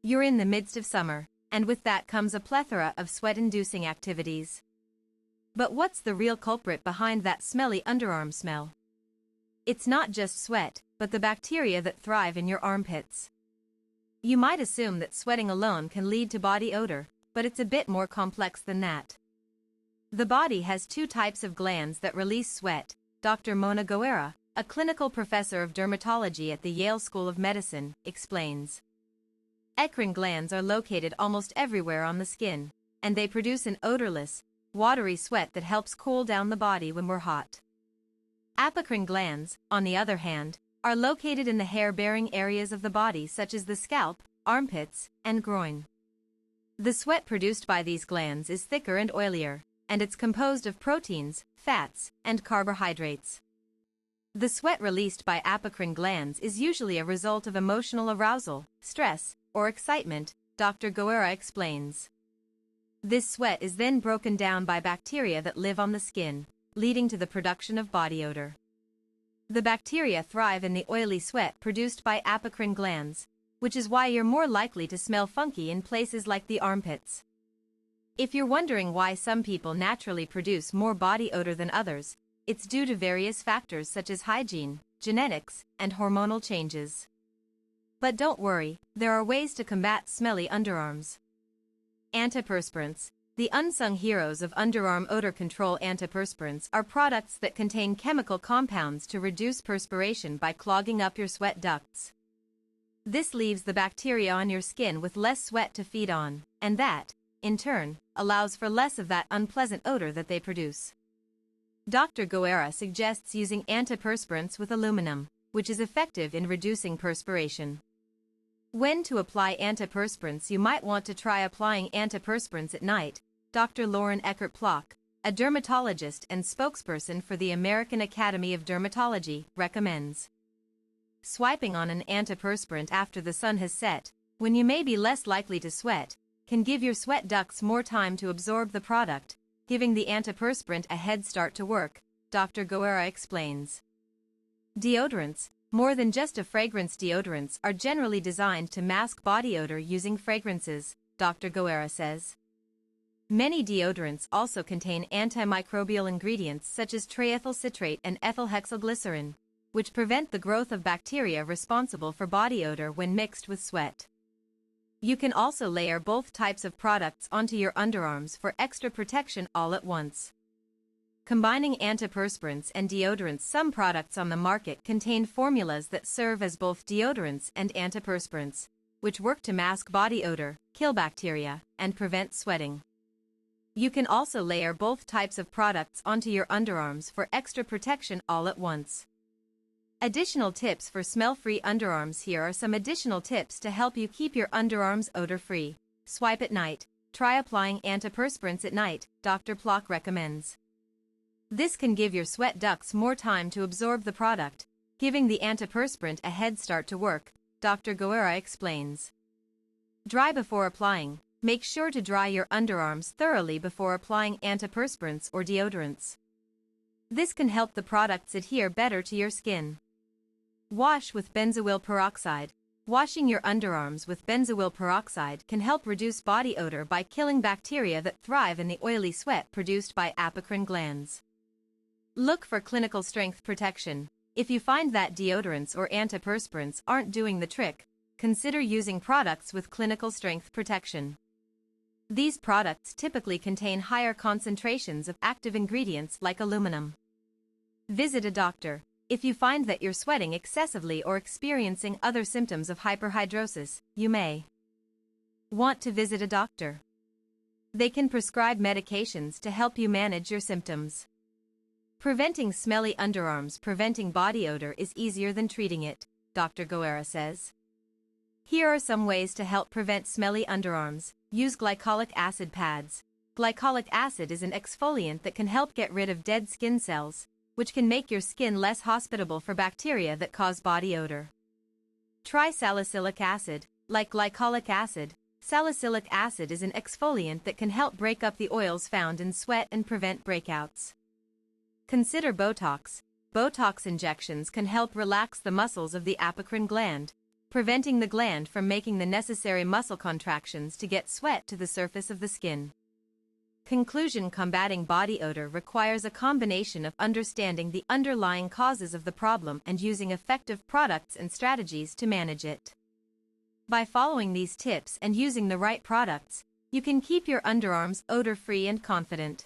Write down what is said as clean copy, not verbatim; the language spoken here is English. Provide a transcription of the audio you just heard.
You're in the midst of summer, and with that comes a plethora of sweat-inducing activities. But what's the real culprit behind that smelly underarm smell? It's not just sweat, but the bacteria that thrive in your armpits. You might assume that sweating alone can lead to body odor, but it's a bit more complex than that. The body has two types of glands that release sweat, Dr. Mona Guerra, a clinical professor of dermatology at the Yale School of Medicine, explains. Eccrine glands are located almost everywhere on the skin, and they produce an odorless, watery sweat that helps cool down the body when we're hot. Apocrine glands, on the other hand, are located in the hair-bearing areas of the body such as the scalp, armpits, and groin. The sweat produced by these glands is thicker and oilier, and it's composed of proteins, fats, and carbohydrates. The sweat released by apocrine glands is usually a result of emotional arousal, stress, or excitement, Dr. Guerra explains. This sweat is then broken down by bacteria that live on the skin, leading to the production of body odor. The bacteria thrive in the oily sweat produced by apocrine glands, which is why you're more likely to smell funky in places like the armpits. If you're wondering why some people naturally produce more body odor than others, it's due to various factors such as hygiene, genetics, and hormonal changes. But don't worry, there are ways to combat smelly underarms. Antiperspirants. The unsung heroes of underarm odor control. Antiperspirants are products that contain chemical compounds to reduce perspiration by clogging up your sweat ducts. This leaves the bacteria on your skin with less sweat to feed on, and that, in turn, allows for less of that unpleasant odor that they produce. Dr. Guerra suggests using antiperspirants with aluminum, which is effective in reducing perspiration. When to apply antiperspirants? You might want to try applying antiperspirants at night, Dr. Lauren Eckert-Plock, a dermatologist and spokesperson for the American Academy of Dermatology, recommends. Swiping on an antiperspirant after the sun has set, when you may be less likely to sweat, can give your sweat ducts more time to absorb the product, giving the antiperspirant a head start to work, Dr. Guerra explains. Deodorants. More than just a fragrance, deodorants are generally designed to mask body odor using fragrances, Dr. Guerra says. Many deodorants also contain antimicrobial ingredients such as triethyl citrate and ethyl hexylglycerin, which prevent the growth of bacteria responsible for body odor when mixed with sweat. You can also layer both types of products onto your underarms for extra protection all at once. Combining antiperspirants and deodorants. Some products on the market contain formulas that serve as both deodorants and antiperspirants, which work to mask body odor, kill bacteria, and prevent sweating. You can also layer both types of products onto your underarms for extra protection all at once. Additional tips for smell-free underarms. Here are some additional tips to help you keep your underarms odor-free. Swipe at night. Try applying antiperspirants at night, Dr. Plock recommends. This can give your sweat ducts more time to absorb the product, giving the antiperspirant a head start to work, Dr. Guerra explains. Dry before applying. Make sure to dry your underarms thoroughly before applying antiperspirants or deodorants. This can help the products adhere better to your skin. Wash with benzoyl peroxide. Washing your underarms with benzoyl peroxide can help reduce body odor by killing bacteria that thrive in the oily sweat produced by apocrine glands. Look for clinical strength protection. If you find that deodorants or antiperspirants aren't doing the trick, consider using products with clinical strength protection. These products typically contain higher concentrations of active ingredients like aluminum. Visit a doctor. If you find that you're sweating excessively or experiencing other symptoms of hyperhidrosis, you may want to visit a doctor. They can prescribe medications to help you manage your symptoms. Preventing smelly underarms. Preventing body odor is easier than treating it, Dr. Guerra says. Here are some ways to help prevent smelly underarms. Use glycolic acid pads. Glycolic acid is an exfoliant that can help get rid of dead skin cells, which can make your skin less hospitable for bacteria that cause body odor. Try salicylic acid. Like glycolic acid, salicylic acid is an exfoliant that can help break up the oils found in sweat and prevent breakouts. Consider Botox. Botox injections can help relax the muscles of the apocrine gland, preventing the gland from making the necessary muscle contractions to get sweat to the surface of the skin. Conclusion: combating body odor requires a combination of understanding the underlying causes of the problem and using effective products and strategies to manage it. By following these tips and using the right products, you can keep your underarms odor-free and confident.